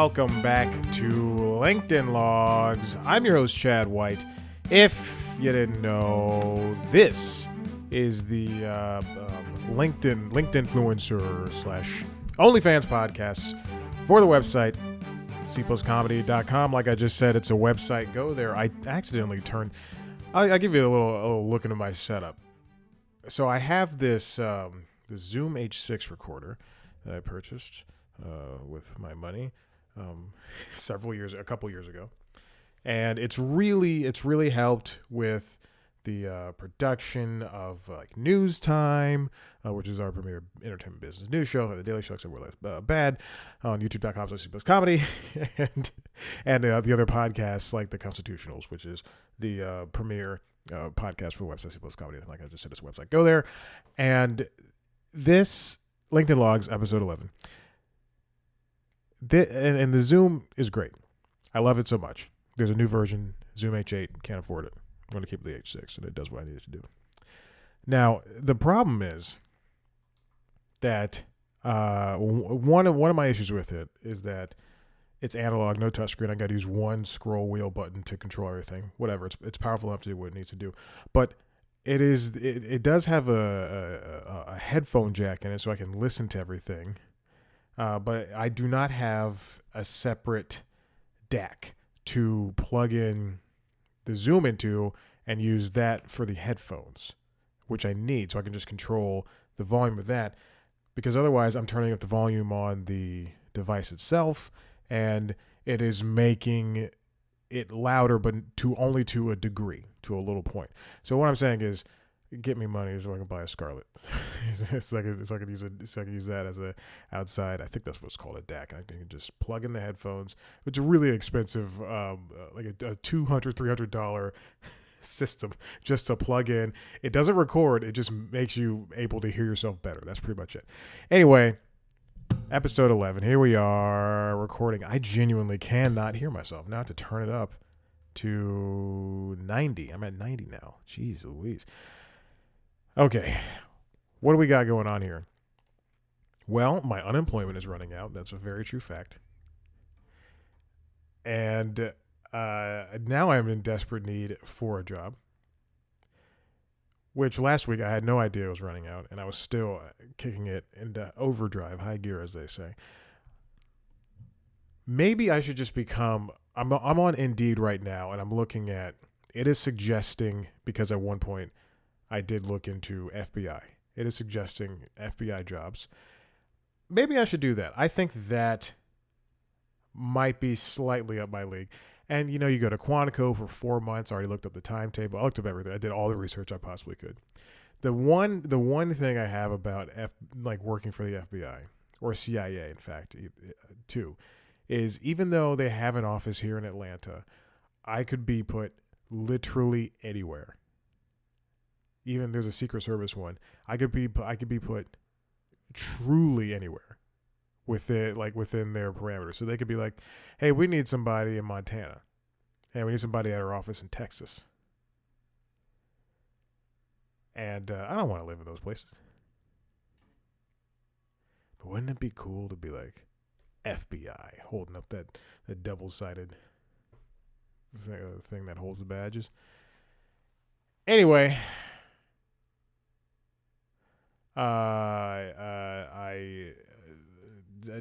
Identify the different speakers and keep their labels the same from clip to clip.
Speaker 1: welcome back to LinkedIn Logs. I'm your host, Chad White. If you didn't know, this is the LinkedIn influencer slash OnlyFans podcast for the website, cpluscomedy.com. Like I just said, it's a website. Go there. I accidentally turned... I'll give you a little look into my setup. So I have this Zoom H6 recorder that I purchased with my money a couple years ago, and it's really helped with the production of like News Time, which is our premier entertainment business news show, the Daily Show, except we're less bad, on youtube.com/cpluscomedy, and the other podcasts like the Constitutionals, which is the premier podcast for the website cpluscomedy. Like I just said, it's a website. Go there, and this LinkedIn Logs episode 11. And the Zoom is great. I love it so much. There's a new version, Zoom H8. Can't afford it. I'm going to keep the H6, and it does what I need it to do. Now, the problem is that one of my issues with it is that it's analog, no touchscreen. I got to use one scroll wheel button to control everything. Whatever. It's powerful enough to do what it needs to do. But it does have a headphone jack in it, so I can listen to everything. But I do not have a separate DAC to plug in the Zoom into and use that for the headphones, which I need, so I can just control the volume of that, because otherwise I'm turning up the volume on the device itself, and it is making it louder, but only to a degree, to a little point. So what I'm saying is, get me money so I can buy a Scarlett. so I can use that as a outside. I think that's what's called a DAC. I can just plug in the headphones. It's a really expensive, like a $200-$300 system just to plug in. It doesn't record. It just makes you able to hear yourself better. That's pretty much it. Anyway, episode 11. Here we are recording. I genuinely cannot hear myself. Now I have to turn it up to 90. I'm at 90 now. Jeez Louise. Okay, what do we got going on here? Well, my unemployment is running out. That's a very true fact. And now I'm in desperate need for a job, which last week I had no idea it was running out, and I was still kicking it into overdrive, high gear, as they say. Maybe I should just become... I'm on Indeed right now, and I'm looking at... It is suggesting, because at one point... I did look into FBI. It is suggesting FBI jobs. Maybe I should do that. I think that might be slightly up my league. And, you go to Quantico for 4 months. I already looked up the timetable. I looked up everything. I did all the research I possibly could. The one thing I have about working for the FBI, or CIA, in fact, too, is even though they have an office here in Atlanta, I could be put literally anywhere. Even there's a Secret Service one. I could be put truly anywhere within their parameters. So they could be like, hey, we need somebody in Montana. Hey, we need somebody at our office in Texas. And I don't want to live in those places. But wouldn't it be cool to be like FBI holding up that double-sided thing that holds the badges? Anyway...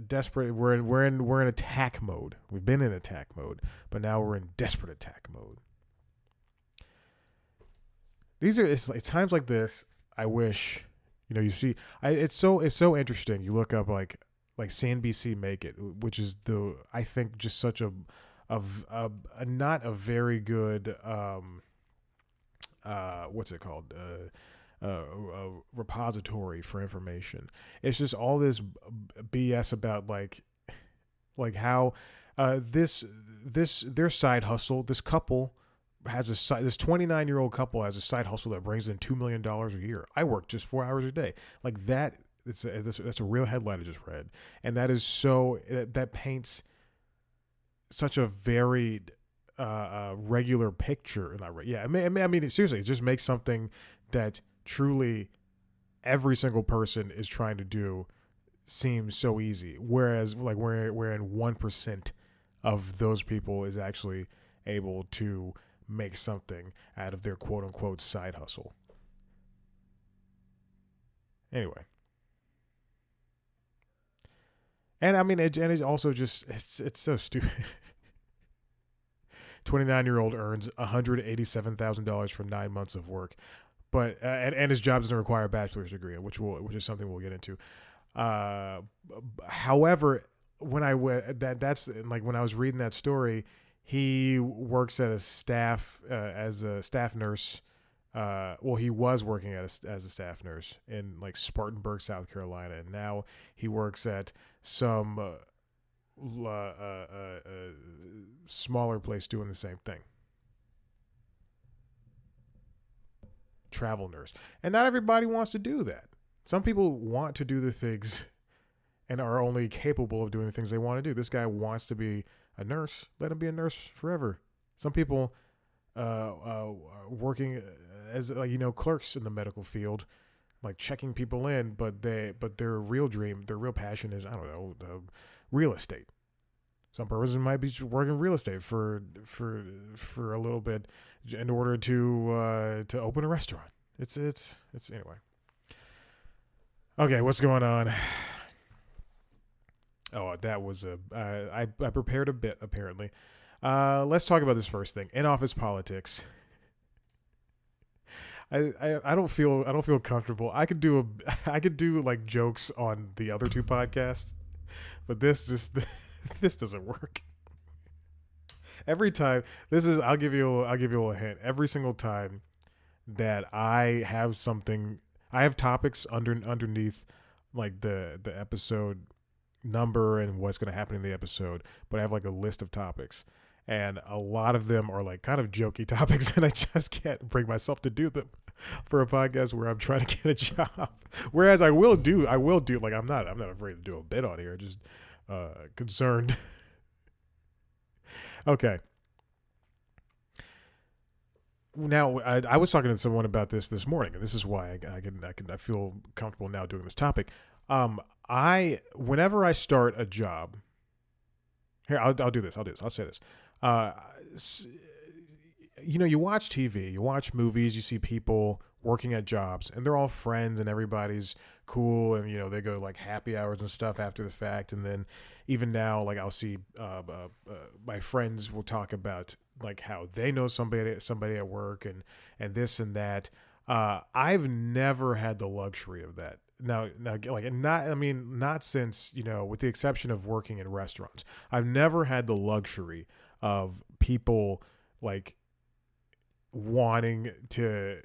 Speaker 1: desperate. We're in attack mode. We've been in attack mode, but now we're in desperate attack mode. It's times like this. I wish, you see. It's so interesting. You look up like CNBC Make It, which is I think just such a not a very good what's it called? A repository for information. It's just all this BS about like how their side hustle. This couple has this 29-year-old couple has a side hustle that brings in $2 million a year. I work just 4 hours a day. Like that. That's a real headline I just read, and that is that paints such a varied regular picture. I mean, seriously, it just makes something that truly every single person is trying to do seems so easy, whereas like wherein 1% of those people is actually able to make something out of their quote unquote side hustle. Anyway, and I mean, it also just it's so stupid. 29-year-old earns $187,000 for 9 months of work, but and his job doesn't require a bachelor's degree, which is something we'll get into. Uh, However, when I that's like when I was reading that story, he works at a staff as a staff nurse. Well, he was working as a staff nurse in like Spartanburg, South Carolina, and now he works at some smaller place doing the same thing. Travel nurse, and not everybody wants to do that. Some people want to do the things and are only capable of doing the things they want to do. This guy wants to be a nurse. Let him be a nurse forever. Some people working as clerks in the medical field, like checking people in, but their real dream, their real passion is, I don't know, real estate. Some person might be working real estate for a little bit in order to open a restaurant. It's anyway. Okay, what's going on? Oh, that was I prepared a bit apparently. Let's talk about this first thing. In office politics. I don't feel comfortable. I could do like jokes on the other two podcasts, but this doesn't work. Every time I'll give you a hint. Every single time that I have topics underneath like the episode number and what's going to happen in the episode, but I have like a list of topics, and a lot of them are like kind of jokey topics, and I just can't bring myself to do them for a podcast where I'm trying to get a job. Whereas I will do like I'm not afraid to do a bit on here, just concerned. Okay. Now I was talking to someone about this morning, and this is why I feel comfortable now doing this topic. Whenever I start a job, here I'll do this. I'll say this. You watch TV, you watch movies, you see people working at jobs, and they're all friends, and everybody's cool, and they go like happy hours and stuff after the fact, and then even now, like I'll see my friends will talk about like how they know somebody at work, and this and that. I've never had the luxury of that. Now, like not since with the exception of working in restaurants, I've never had the luxury of people like wanting to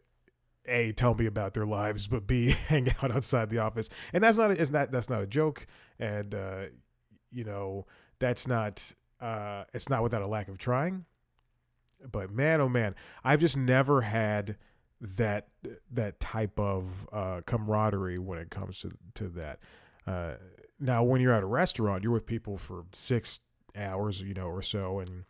Speaker 1: tell me about their lives, but B, hang out outside the office. And that's not a joke, and that's not it's not without a lack of trying. But man, oh man, I've just never had that type of camaraderie when it comes to that. Now, when you're at a restaurant, you're with people for 6 hours, or so, and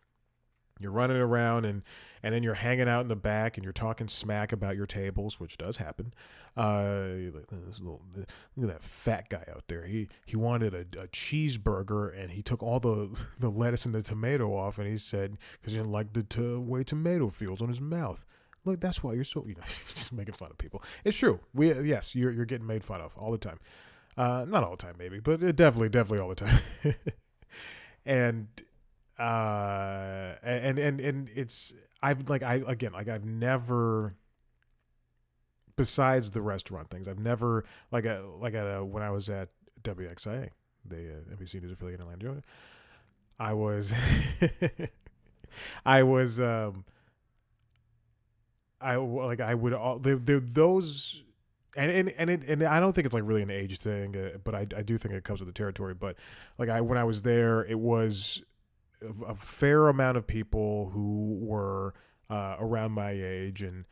Speaker 1: you're running around, and then you're hanging out in the back, and you're talking smack about your tables, which does happen. Look at that fat guy out there. He wanted a cheeseburger, and he took all the lettuce and the tomato off, and he said because he didn't like the way tomato feels on his mouth. Look, that's why you're so just making fun of people. It's true. Yes, you're getting made fun of all the time. Not all the time, maybe, but definitely all the time. and it's I've never, besides the restaurant things, I've never when I was at WXIA, the NBC News affiliate in Atlanta, Georgia, I was those. And I don't think it's like really an age thing, but I do think it comes with the territory. But when I was there, it was a fair amount of people who were around my age, and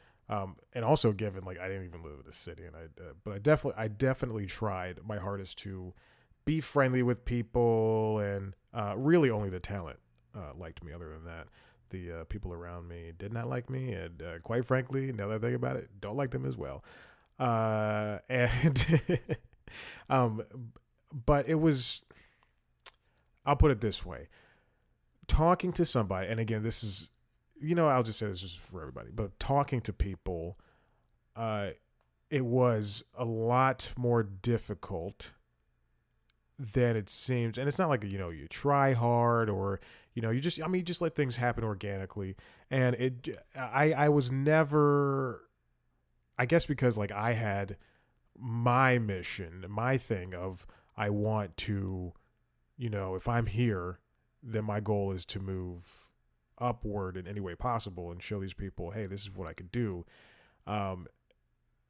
Speaker 1: also given like I didn't even live in the city, and but I definitely tried my hardest to be friendly with people, and really only the talent liked me. Other than that, the people around me did not like me, and quite frankly, now that I think about it, don't like them as well. And but it was, I'll put it this way, talking to somebody, and again, this is, I'll just say this is for everybody, but talking to people, it was a lot more difficult than it seems. And it's not like, you try hard or, you just let things happen organically. And I was never, I guess because like I had my mission, my thing of, I want to, if I'm here, then my goal is to move upward in any way possible and show these people, hey, this is what I could do.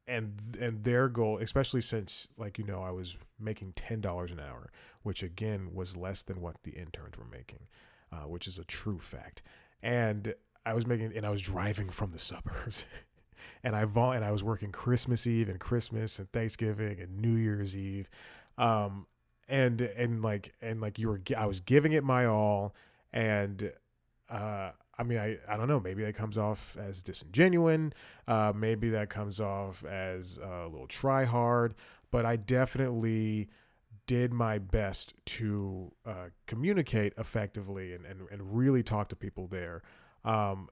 Speaker 1: And their goal, especially since, like, I was making $10 an hour, which again was less than what the interns were making, which is a true fact. And I was driving from the suburbs, and I was working Christmas Eve and Christmas and Thanksgiving and New Year's Eve, I was giving it my all, and I don't know, maybe that comes off as disingenuous, maybe that comes off as a little try hard, but I definitely did my best to communicate effectively and really talk to people there. But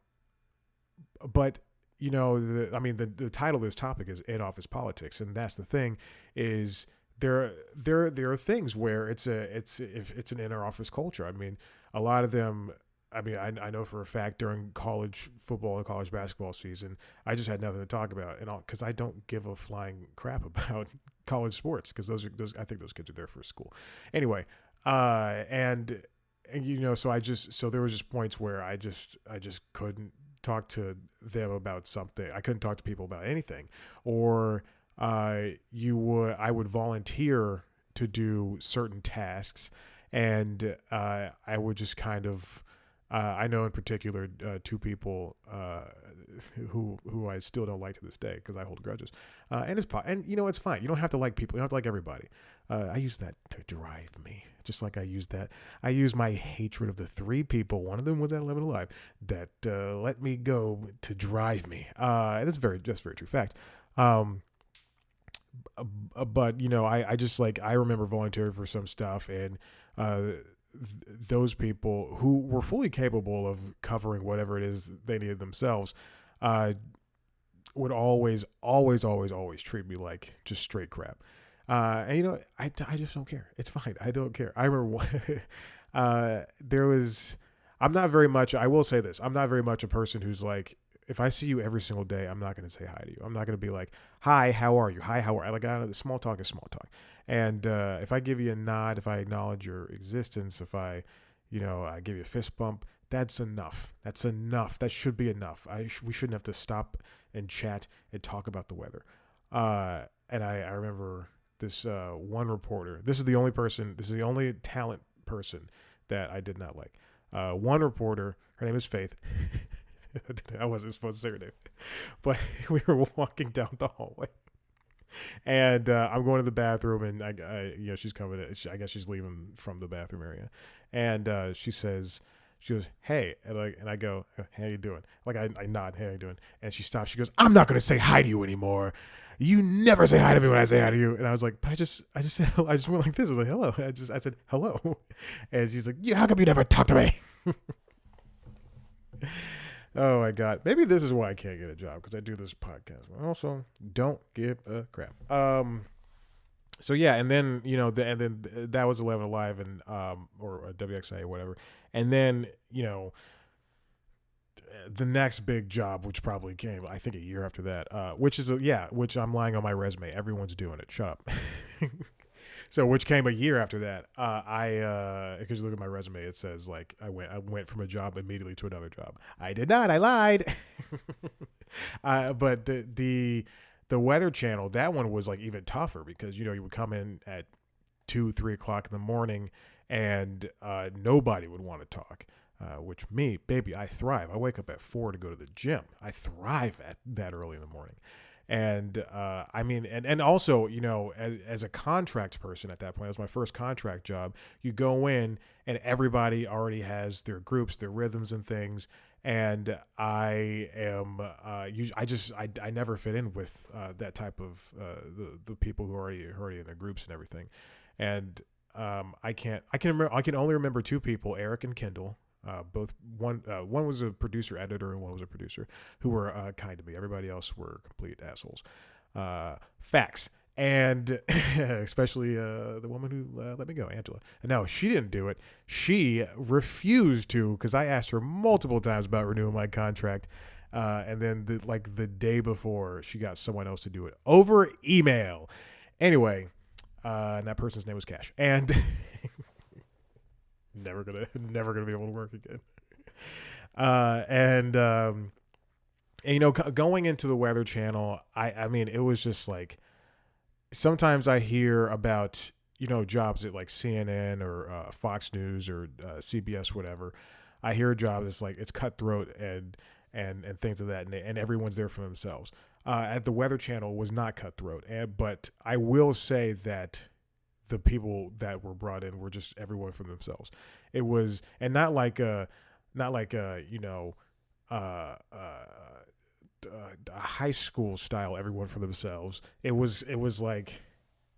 Speaker 1: the title of this topic is in-office politics, and that's the thing is there are things where it's an inter-office culture. I mean, a lot of them. I know for a fact during college football and college basketball season, I just had nothing to talk about, and because I don't give a flying crap about college sports, because I think those kids are there for school anyway. So there was just points where I just couldn't talk to them about something. I couldn't talk to people about anything, or I would volunteer to do certain tasks, and I would just kind of. I know in particular two people who I still don't like to this day because I hold grudges. It's fine. You don't have to like people. You don't have to like everybody. I use that to drive me, just like I use my hatred of the three people. One of them was at 11 Alive that let me go to drive me. That's very true fact. But I remember volunteering for some stuff, and those people who were fully capable of covering whatever it is they needed themselves would always treat me like just straight crap. I just don't care. It's fine. I don't care. I remember I will say this, I'm not very much a person who's like, if I see you every single day, I'm not going to say hi to you. I'm not going to be like, hi, how are you? Hi, how are you? Like, small talk is small talk. And if I give you a nod, if I acknowledge your existence, if I give you a fist bump, that's enough. That's enough. That should be enough. We shouldn't have to stop and chat and talk about the weather. And I remember this one reporter. This is the only talent person that I did not like. One reporter, her name is Faith. I wasn't supposed to say her name, but we were walking down the hallway, and I'm going to the bathroom, and she's coming in. I guess she's leaving from the bathroom area, and she goes, hey, and I go, how you doing? Like I nod, hey, how you doing? And she stops. She goes, I'm not going to say hi to you anymore. You never say hi to me when I say hi to you. And I was like, but I just said, I just went like this. I was like, hello. I said hello, and she's like, yeah, how come you never talk to me? Oh my God. Maybe this is why I can't get a job, because I do this podcast. Also, don't give a crap. So yeah, and then that was 11 Alive and or WXA or whatever, and then the next big job, which probably came I think a year after that, which I'm lying on my resume. Everyone's doing it. Shut up. So, which came a year after that. Because you look at my resume, it says like I went from a job immediately to another job. I did not. I lied. But the Weather Channel, that one was like even tougher, because you would come in at 2-3 o'clock in the morning, and nobody would want to talk. Which me, baby, I thrive. I wake up at 4 to go to the gym. I thrive at that early in the morning. And and also, as a contract person at that point, as my first contract job, you go in and everybody already has their groups, their rhythms and things. And I never fit in with that type of the people who are already in their groups and everything. I can only remember two people, Eric and Kendall. Both one was a producer editor and one was a producer who were kind to me. Everybody else were complete assholes. Facts. And especially the woman who let me go, Angela. And no, she didn't do it. She refused to, because I asked her multiple times about renewing my contract. And then the day before, she got someone else to do it over email. Anyway, and that person's name was Cash. And never gonna be able to work again. And you know, going into the Weather Channel, I mean, it was just like, sometimes I hear about, you know, jobs at like CNN or Fox News or CBS, whatever. I hear a job that's like, it's cutthroat and things of that, and everyone's there for themselves. At the Weather Channel was not cutthroat, but I will say that the people that were brought in were just everyone for themselves. It was, and not like a you know, a high school style everyone for themselves. It was like,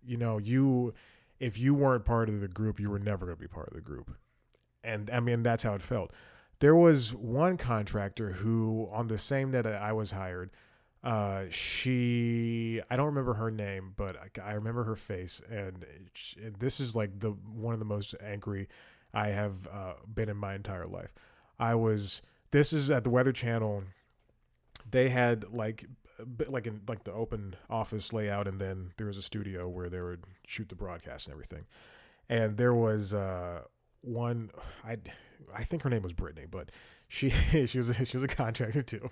Speaker 1: you know, if you weren't part of the group, you were never going to be part of the group. And I mean, that's how it felt. There was one contractor who, on the same day that I was hired, I don't remember her name, but I remember her face, and this is like one of the most angry I have been in my entire life. This is at the Weather Channel. They had like in like the open office layout, and then there was a studio where they would shoot the broadcast and everything. And there was one, I think her name was Brittany, but she was a contractor too.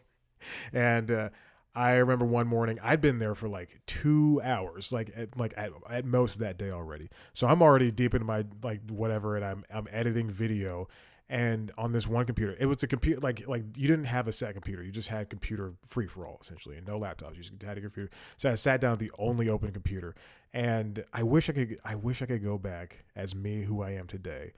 Speaker 1: And I remember one morning, I'd been there for like 2 hours, at most that day already. So I'm already deep into my like whatever, and I'm editing video. And on this one computer, it was a computer, like you didn't have a set computer. You just had computer free for all, essentially, and no laptops. You just had a computer. So I sat down at the only open computer, and I wish I could go back as me, who I am today,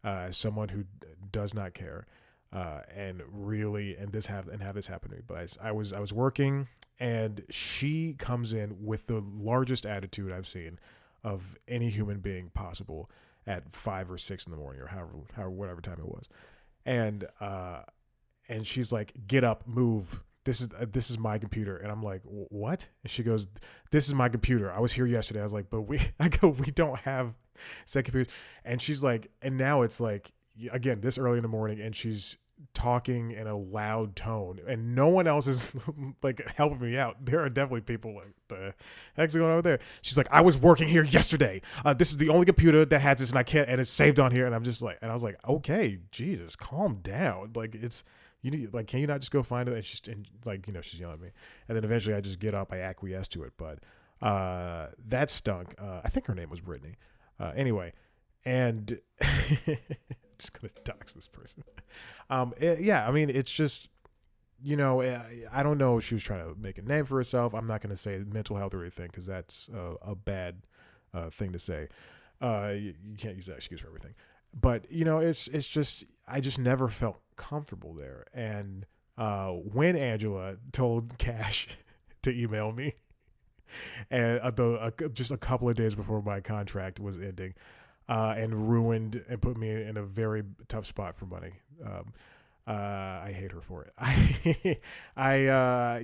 Speaker 1: as someone who does not care, and have this happen to me. But I was working, and she comes in with the largest attitude I've seen of any human being possible at 5 or 6 in the morning, or however whatever time it was, and she's like, "Get up, move. This is my computer." And I'm like, "What?" And she goes, "This is my computer. I was here yesterday." I was like, "But we don't have set computers." And she's like, and now it's like, again, this early in the morning, and she's talking in a loud tone, and no one else is like helping me out. There are definitely people like, the heck's going on over there? She's like, "I was working here yesterday. This is the only computer that has this, and I can't, and it's saved on here." And I'm just like, and I was like, "Okay, Jesus, calm down. Like, it's, you need, like, can you not just go find it?" And she's, and like, you know, she's yelling at me. And then eventually I just get up, I acquiesce to it. But that stunk. I think her name was Brittany. Anyway, and just gonna dox this person. Yeah, I mean, it's just, you know, I don't know if she was trying to make a name for herself. I'm not gonna say mental health or anything, because that's a bad thing to say. You can't use that excuse for everything. But you know, it's just, I just never felt comfortable there. And when Angela told Cash to email me, and just a couple of days before my contract was ending, and ruined and put me in a very tough spot for money. I hate her for it.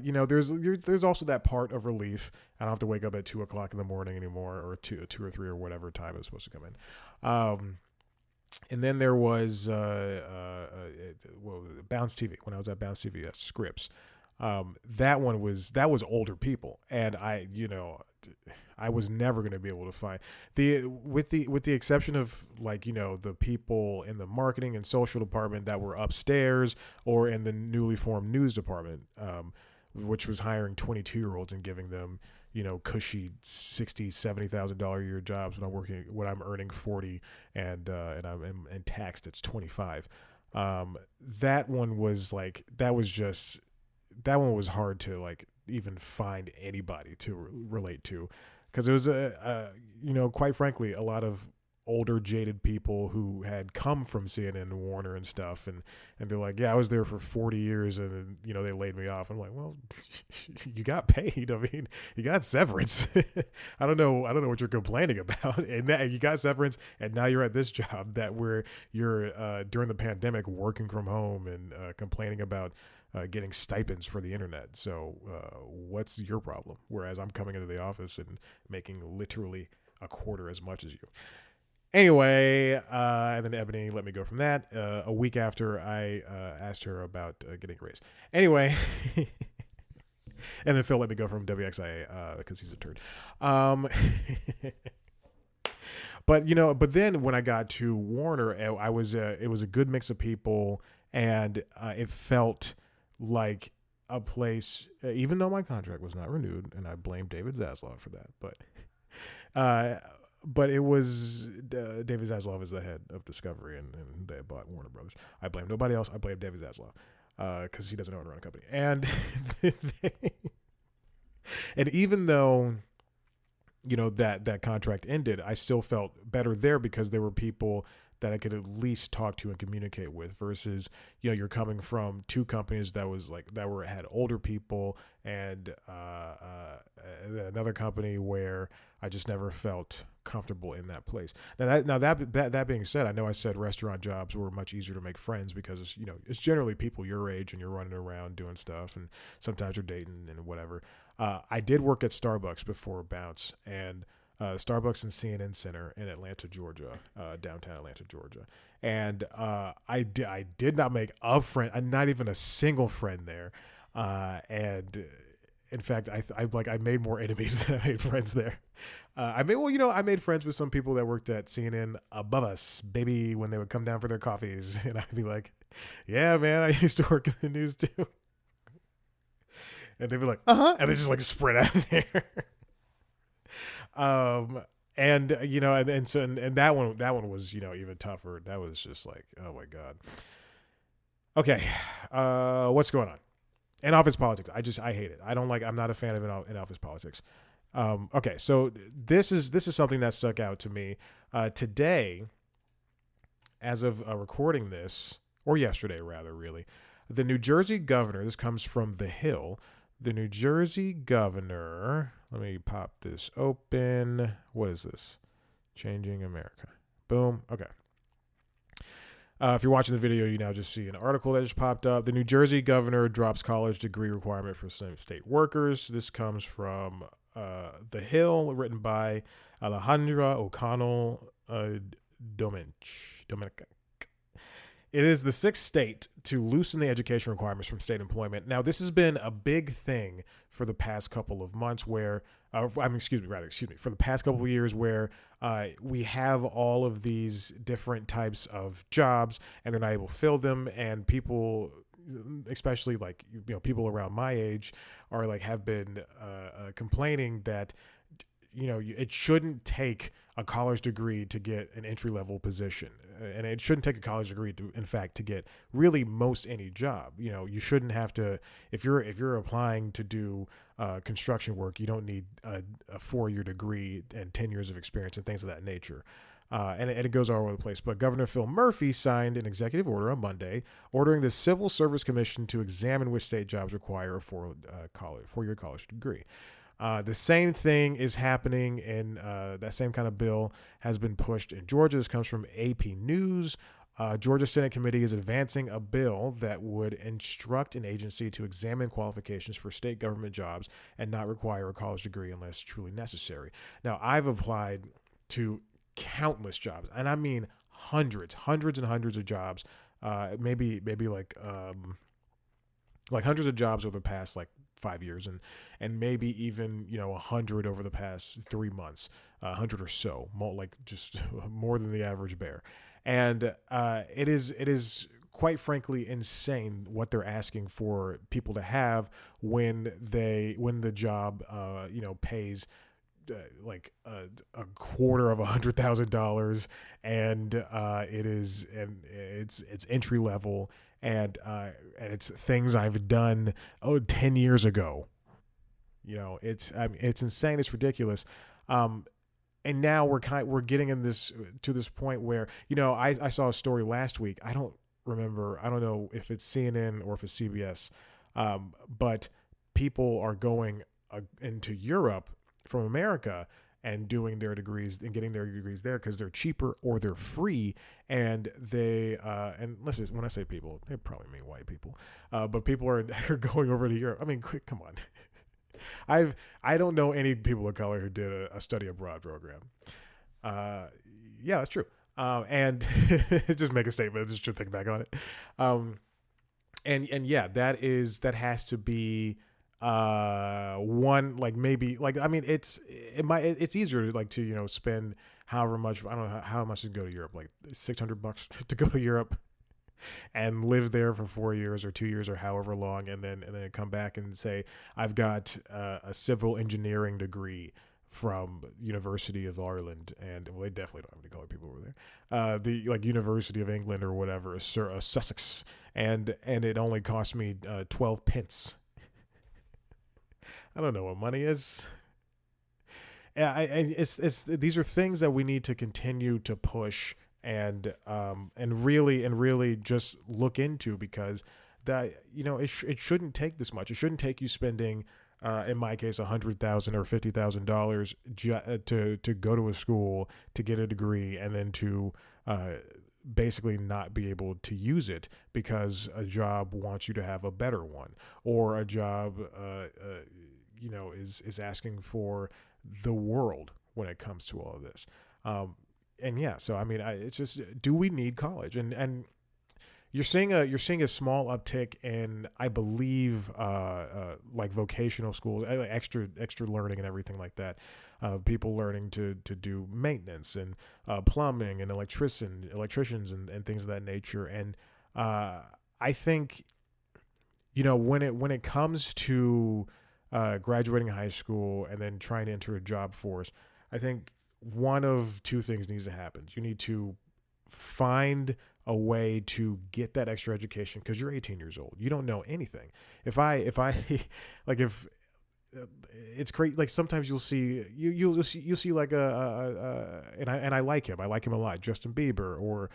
Speaker 1: You know, there's also that part of relief. I don't have to wake up at 2:00 in the morning anymore, or two or 3 or whatever time it's supposed to come in. And then there was Bounce TV, when I was at Bounce TV, Scripps. That was older people, and I was never going to be able to find with the exception of, like, you know, the people in the marketing and social department that were upstairs, or in the newly formed news department, which was hiring 22-year-olds and giving them, you know, cushy $60,000-$70,000 a year jobs when I'm earning 40, and I'm taxed, it's 25. That one was hard to, like, even find anybody to relate to, because it was you know, quite frankly, a lot of older jaded people who had come from CNN and Warner and stuff, and they're like, yeah, I was there for 40 years, and they laid me off. I'm like, well, you got paid. I mean, you got severance. I don't know what you're complaining about, and that you got severance, and now you're at this job that where you're during the pandemic working from home and complaining about getting stipends for the internet. So what's your problem? Whereas I'm coming into the office and making literally a quarter as much as you. Anyway, and then Ebony let me go from that. A week after I asked her about getting a raise. Anyway, and then Phil let me go from WXIA because he's a turd. But then when I got to Warner, it was a good mix of people, and it felt like a place, even though my contract was not renewed, and I blame David Zaslav for that, but it was David Zaslav is the head of Discovery, and they bought Warner Brothers. I blame nobody else. I blame David Zaslav because he doesn't know how to run a company. And and even though that contract ended, I still felt better there because there were people that I could at least talk to and communicate with versus, you're coming from two companies that had older people and another company where I just never felt comfortable in that place. Now that being said, I know I said restaurant jobs were much easier to make friends because it's generally people your age and you're running around doing stuff and sometimes you're dating and whatever. I did work at Starbucks before Bounce, and Starbucks and CNN Center in Atlanta, Georgia, downtown Atlanta, Georgia. And I did not make a friend, not even a single friend there. And in fact, I made more enemies than I made friends there. I made friends with some people that worked at CNN above us, baby, when they would come down for their coffees. And I'd be like, yeah, man, I used to work in the news too. And they'd be like, and they just spread out of there. And that one was, even tougher. That was just like, oh my God. Okay. What's going on? In-office politics. I hate it. I'm not a fan of in-office politics. Okay. So this is something that stuck out to me, today, as of recording this, or yesterday rather, really. The New Jersey governor, this comes from The Hill. The New Jersey governor, let me pop this open. What is this? Changing America. Boom. Okay. If you're watching the video, you now just see an article that just popped up. The New Jersey governor drops college degree requirement for some state workers. This comes from The Hill, written by Alejandra O'Connell Dominic. It is the sixth state to loosen the education requirements from state employment. Now, this has been a big thing for the past couple of months for the past couple of years where we have all of these different types of jobs and they're not able to fill them, and people, especially people around my age have been complaining that it shouldn't take a college degree to get an entry-level position. And it shouldn't take a college degree to, in fact, to get really most any job. You shouldn't have to, if you're applying to do construction work, you don't need a 4-year degree and 10 years of experience and things of that nature. And it goes all over the place. But Governor Phil Murphy signed an executive order on Monday ordering the Civil Service Commission to examine which state jobs require a 4-year college degree. The same thing is happening in that same kind of bill has been pushed in Georgia. This comes from AP News. Georgia Senate Committee is advancing a bill that would instruct an agency to examine qualifications for state government jobs and not require a college degree unless truly necessary. Now, I've applied to countless jobs, and I mean hundreds and hundreds of jobs. Maybe hundreds of jobs over the past 5 years, and maybe even 100 over the past 3 months, 100 or so, just more than the average bear. And it is quite frankly insane what they're asking for people to have when the job pays a quarter of $100,000, and it's entry level. And it's things I've done 10 years ago. It's insane. It's ridiculous. and now we're getting in this to this point where, I saw a story last week. I don't remember. I don't know if it's CNN or if it's CBS, but people are going into Europe from America and doing their degrees and getting their degrees there because they're cheaper or they're free. And they and let's just, when I say people, they probably mean white people, but people are going over to Europe. I mean, come on. I don't know any people of color who did a study abroad program. Yeah, that's true. And just make a statement. Just to think back on it. And yeah, that has to be one, like, maybe, like, I mean, it's easier to spend however much, I don't know how much to go to Europe, like $600 to go to Europe and live there for 4 years or 2 years or however long, and then come back and say, I've got a civil engineering degree from University of Ireland, and well, they definitely don't have any colored people over there. The University of England or whatever, Sussex, and it only cost me 12 pence. I don't know what money is. Yeah, it's these are things that we need to continue to push and really just look into, because that it shouldn't take this much. It shouldn't take you spending in my case $100,000 or $50,000 to go to a school to get a degree, and then to basically not be able to use it because a job wants you to have a better one, or a job is asking for the world when it comes to all of this. And yeah, so I mean, it's just, do we need college? And you're seeing a small uptick in, I believe, like vocational schools, extra learning and everything like that. People learning to do maintenance and plumbing and electricians and things of that nature. And I think, when it comes to graduating high school and then trying to enter a job force, I think one of two things needs to happen. You need to find a way to get that extra education, because you're 18 years old. You don't know anything. If it's great. Like, sometimes you'll see like and I like him. I like him a lot. Justin Bieber, or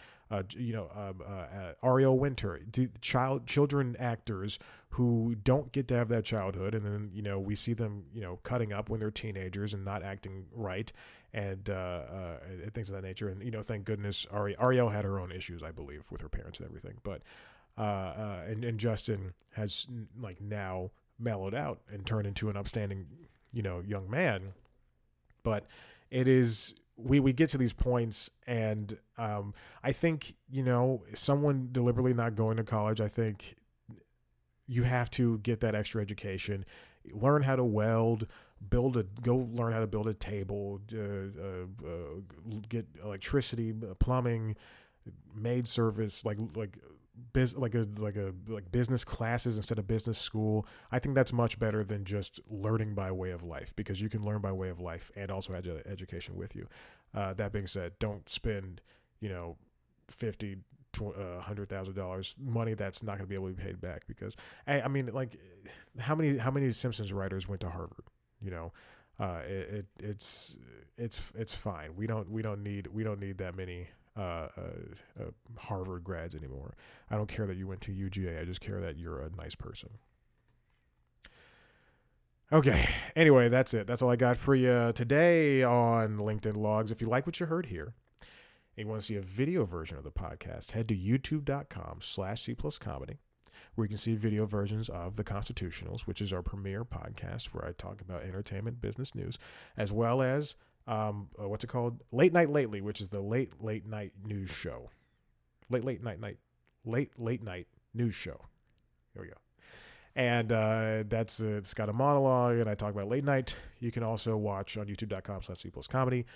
Speaker 1: Ariel Winter, children actors who don't get to have that childhood, and then we see them cutting up when they're teenagers and not acting right, and things of that nature. And thank goodness Ariel had her own issues, I believe, with her parents and everything. But and Justin has now mellowed out and turned into an upstanding young man. But it is, we get to these points, and I think someone deliberately not going to college, I think you have to get that extra education, learn how to weld, go learn how to build a table, get electricity, plumbing, maid service, like business classes instead of business school. I think that's much better than just learning by way of life, because you can learn by way of life and also have education with you. That being said, don't spend $50,000, $100,000 money that's not going to be able to be paid back, because I mean, like, how many Simpsons writers went to Harvard? It's fine. We don't need that many Harvard grads anymore. I don't care that you went to UGA. I just care that you're a nice person. Okay. Anyway, that's it. That's all I got for you today on LinkedIn Logs. If you like what you heard here and you want to see a video version of the podcast, head to youtube.com/C+comedy, where you can see video versions of The Constitutionals, which is our premier podcast where I talk about entertainment, business news, as well as what's it called? Late Night Lately, which is the late night news show. Late night news show. There we go. And it's got a monologue, and I talk about late night. You can also watch on youtube.com/C+comedy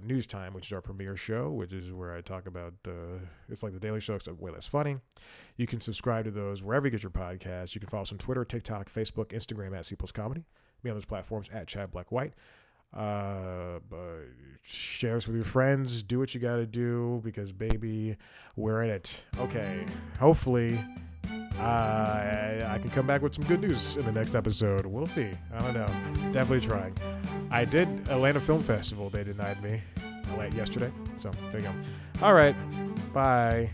Speaker 1: News Time, which is our premiere show, which is where I talk about it's like the Daily Show, except way less funny. You can subscribe to those wherever you get your podcasts. You can follow us on Twitter, TikTok, Facebook, Instagram @C+comedy. Me on those platforms @ChadBlackWhite. Share this with your friends. Do what you got to do, because baby, we're in it. Okay, hopefully I can come back with some good news in the next episode. We'll see. I don't know. Definitely trying. I did Atlanta Film Festival. They denied me yesterday. So there you go. All right. Bye.